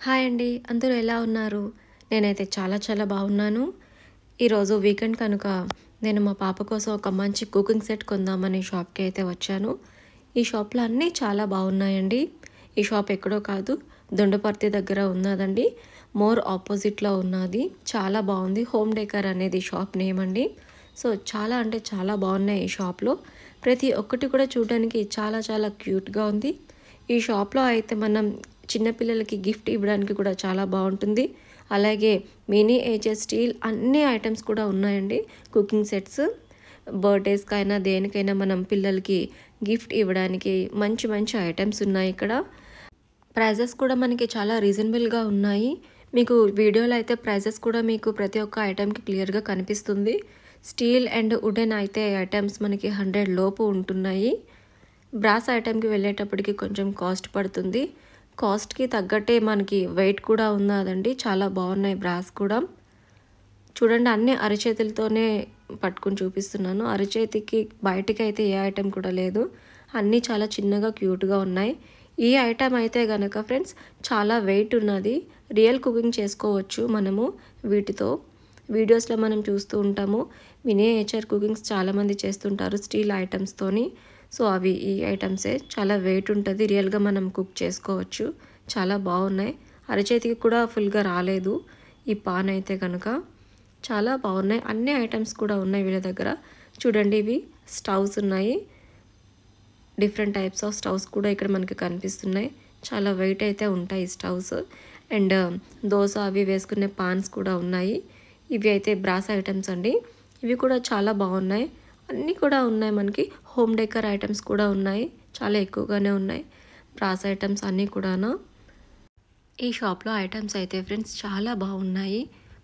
Hi అండి. అందరూ ఎలా ఉన్నారు? నేనైతే చాలా చాలా బాగున్నాను. ఈరోజు వీకెండ్ కనుక నేను మా పాప కోసం ఒక మంచి కుకింగ్ సెట్ కొందామని షాప్‌కి అయితే వచ్చాను. ఈ షాప్‌లో అన్నీ చాలా బాగున్నాయండి. ఈ షాప్ ఎక్కడో కాదు, దొండపర్తి దగ్గర ఉన్నదండి. మోర్ ఆపోజిట్‌లో ఉన్నది. చాలా బాగుంది. హోమ్ డెకర్ అనేది షాప్ నేమ్ అండి. సో, చాలా అంటే చాలా బాగున్నాయి ఈ షాప్‌లో. ప్రతి ఒక్కటి కూడా చూడడానికి చాలా చాలా క్యూట్‌గా ఉంది. ఈ షాప్‌లో అయితే మనం చిన్న పిల్లలకి గిఫ్ట్ ఇవ్వడానికి కూడా చాలా బాగుంటుంది. అలాగే మినీ ఏజెస్ స్టీల్ అన్ని ఐటమ్స్ కూడా ఉన్నాయండి. కుకింగ్ సెట్స్ బర్త్‌డేస్‌కైనా దేనికైనా మనం పిల్లలకి గిఫ్ట్ ఇవ్వడానికి మంచి మంచి ఐటమ్స్ ఉన్నాయి ఇక్కడ. ప్రైజెస్ కూడా మనకి చాలా రీజనబుల్‌గా ఉన్నాయి. మీకు వీడియోలో అయితే ప్రైజెస్ కూడా మీకు ప్రతి ఒక్క ఐటెంకి క్లియర్‌గా కనిపిస్తుంది. స్టీల్ అండ్ వుడెన్ అయితే ఐటమ్స్ మనకి 100 లోపు ఉంటున్నాయి. బ్రాస్ ఐటెంకి వెళ్ళేటప్పటికి కొంచెం కాస్ట్ పడుతుంది. కాస్ట్‌కి తగ్గట్టే మనకి వెయిట్ కూడా ఉన్నదండి. చాలా బాగున్నాయి బ్రాస్ కూడా. చూడండి, అన్ని అరచేతులతోనే పట్టుకొని చూపిస్తున్నాను. అరచేతికి బయటికైతే ఏ ఐటెం కూడా లేదు. అన్నీ చాలా చిన్నగా క్యూట్‌గా ఉన్నాయి. ఈ ఐటెం అయితే గనక ఫ్రెండ్స్ చాలా వెయిట్ ఉన్నది. రియల్ కుకింగ్ చేసుకోవచ్చు మనము వీటితో. వీడియోస్‌లో మనం చూస్తూ ఉంటాము. మినియేచర్ కుకింగ్స్ చాలామంది చేస్తుంటారు స్టీల్ ఐటమ్స్తోని. సో, అవి ఈ ఐటమ్సే. చాలా వెయిట్ ఉంటుంది. రియల్‌గా మనం కుక్ చేసుకోవచ్చు. చాలా బాగున్నాయి. అరచేతికి కూడా ఫుల్‌గా రాలేదు ఈ పాన్ అయితే గనుక. చాలా బాగున్నాయి. అన్ని ఐటమ్స్ కూడా ఉన్నాయి వీళ్ళ దగ్గర. చూడండి, ఇవి స్టవ్స్ ఉన్నాయి. డిఫరెంట్ టైప్స్ ఆఫ్ స్టవ్స్ కూడా ఇక్కడ మనకి కనిపిస్తున్నాయి. చాలా వెయిట్ అయితే ఉంటాయి ఈ స్టవ్స్. అండ్ దోస అవి వేసుకునే పాన్స్ కూడా ఉన్నాయి. ఇవి అయితే బ్రాస్ ఐటమ్స్ అండి. ఇవి కూడా చాలా బాగున్నాయి. అన్నీ కూడా ఉన్నాయి మనకి. హోమ్ డెకర్ ఐటమ్స్ కూడా ఉన్నాయి. చాలా ఎక్కువగానే ఉన్నాయి బ్రాస్ ఐటమ్స్ అన్నీ కూడాను. ఈ షాప్‌లో ఐటమ్స్ అయితే ఫ్రెండ్స్ చాలా బాగున్నాయి.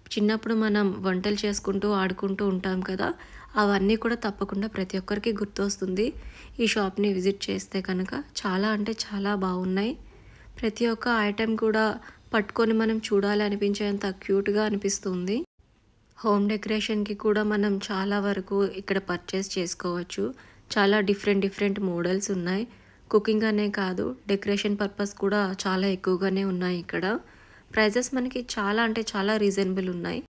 చిన్నప్పుడు మనం వంటలు చేసుకుంటూ, ఆడుకుంటూ ఉంటాం కదా! అవన్నీ కూడా తప్పకుండా ప్రతి ఒక్కరికి గుర్తొస్తుంది. ఈ షాప్‌ని విజిట్ చేస్తే కనుక చాలా అంటే చాలా బాగున్నాయి. ప్రతి ఒక్క ఐటెం కూడా పట్టుకొని మనం చూడాలి అనిపించేంత క్యూట్‌గా అనిపిస్తుంది. హోమ్ డెకరేషన్‌కి కూడా మనం చాలా వరకు ఇక్కడ పర్చేస్ చేసుకోవచ్చు. చాలా డిఫరెంట్ డిఫరెంట్ మోడల్స్ ఉన్నాయి. కుకింగ్ అనే కాదు, డెకరేషన్ పర్పస్ కూడా చాలా ఎక్కువగానే ఉన్నాయి ఇక్కడ. ప్రైజెస్ మనకి చాలా అంటే చాలా రీజనబుల్ ఉన్నాయి.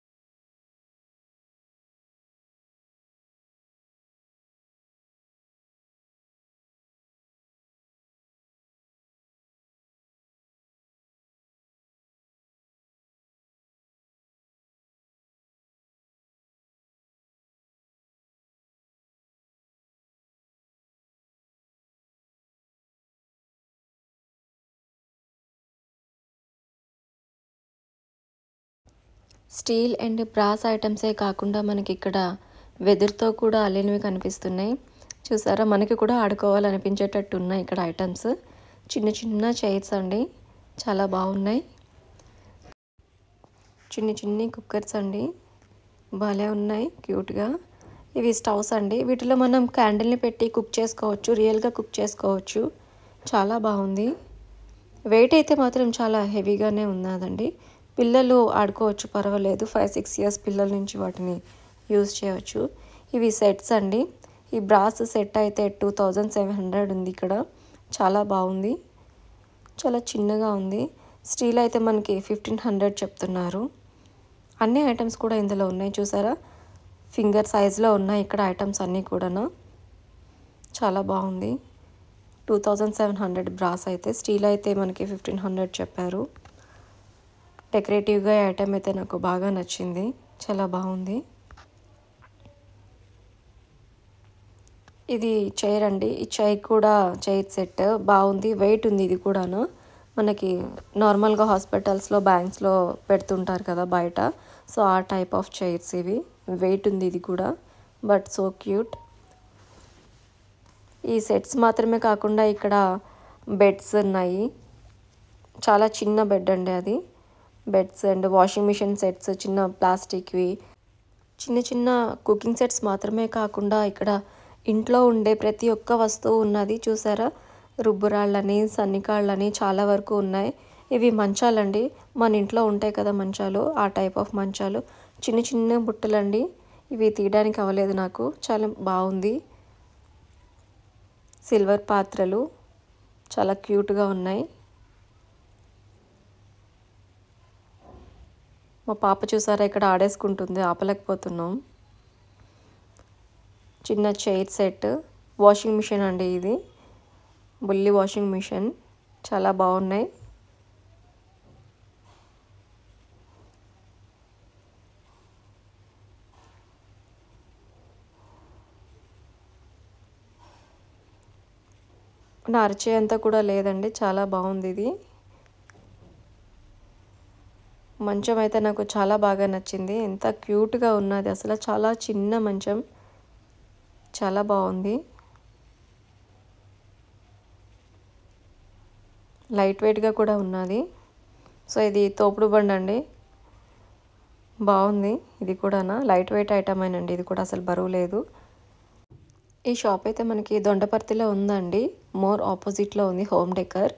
స్టీల్ అండ్ బ్రాస్ ఐటమ్సే కాకుండా మనకి ఇక్కడ వెదురుతో కూడా అల్లినవి కనిపిస్తున్నాయి. చూసారా, మనకి కూడా ఆడుకోవాలనిపించేటట్టు ఉన్నాయి ఇక్కడ ఐటమ్స్. చిన్న చిన్న చైర్స్ అండి. చాలా బాగున్నాయి. చిన్ని చిన్ని కుక్కర్స్ అండి. భలే ఉన్నాయి క్యూట్‌గా. ఇవి స్టవ్స్ అండి. వీటిలో మనం క్యాండిల్‌ని పెట్టి కుక్ చేసుకోవచ్చు. రియల్‌గా కుక్ చేసుకోవచ్చు. చాలా బాగుంది. వెయిట్ అయితే మాత్రం చాలా హెవీగానే ఉన్నదండి. పిల్లలు ఆడుకోవచ్చు, పర్వాలేదు. 5, 6 ఇయర్స్ పిల్లల నుంచి వాటిని యూజ్ చేయవచ్చు. ఇవి సెట్స్ అండి. ఈ బ్రాస్ సెట్ అయితే 2700 ఉంది ఇక్కడ. చాలా బాగుంది. చాలా చిన్నగా ఉంది. స్టీల్ అయితే మనకి 1500 చెప్తున్నారు. అన్ని ఐటమ్స్ కూడా ఇందులో ఉన్నాయి. చూసారా, ఫింగర్ సైజులో ఉన్నాయి ఇక్కడ ఐటమ్స్ అన్నీ కూడాను. చాలా బాగుంది. 2700 బ్రాస్ అయితే. స్టీల్ అయితే మనకి 1500 చెప్పారు. డెకరేటివ్గా ఐటమ్ అయితే నాకు బాగా నచ్చింది. చాలా బాగుంది. ఇది చైర్ అండి. ఈ చైర్ కూడా చైర్ సెట్ బాగుంది. వెయిట్ ఉంది ఇది కూడాను. మనకి నార్మల్గా హాస్పిటల్స్లో, బ్యాంక్స్లో పెడుతుంటారు కదా బయట. సో ఆ టైప్ ఆఫ్ చైర్స్ ఇవి. వెయిట్ ఉంది ఇది కూడా. But so cute. ఈ సెట్స్ మాత్రమే కాకుండా ఇక్కడ బెడ్స్ ఉన్నాయి. చాలా చిన్న బెడ్ అండి అది. Beds and washing machine sets, చిన్న ప్లాస్టిక్వి, చిన్న చిన్న కుకింగ్ సెట్స్ మాత్రమే కాకుండా ఇక్కడ ఇంట్లో ఉండే ప్రతి ఒక్క వస్తువు ఉన్నది. చూసారా, రుబ్బురాళ్ళని, సన్నికాళ్ళని చాలా వరకు ఉన్నాయి. ఇవి మంచాలండి. మన ఇంట్లో ఉంటాయి కదా మంచాలు, ఆ టైప్ ఆఫ్ మంచాలు. చిన్న చిన్న బుట్టలండి. ఇవి తీయడానికి అవ్వలేదు నాకు. చాలా బాగుంది. సిల్వర్ పాత్రలు చాలా క్యూట్‌గా ఉన్నాయి. మా పాప చూసారా ఇక్కడ ఆడేసుకుంటుంది, ఆపలేకపోతున్నాం. చిన్న చైర్ సెట్, వాషింగ్ మిషన్ అండి ఇది, బుల్లి వాషింగ్ మిషన్, చాలా బాగున్నాయి. నా అరిచే అంతా కూడా లేదండి, చాలా బాగుంది ఇది. మంచం అయితే నాకు చాలా బాగా నచ్చింది, ఎంత క్యూట్గా ఉన్నది అసలు, చాలా చిన్న మంచం, చాలా బాగుంది. లైట్ వెయిట్గా కూడా ఉన్నది. సో ఇది తోపుడు బండి అండి, బాగుంది. ఇది కూడా లైట్ వెయిట్ ఐటమ్ అండి, ఇది కూడా అసలు బరువు లేదు. ఈ షాప్ అయితే మనకి దొండపర్తిలో ఉందండి, మోర్ ఆపోజిట్లో ఉంది హోమ్ డెకర్.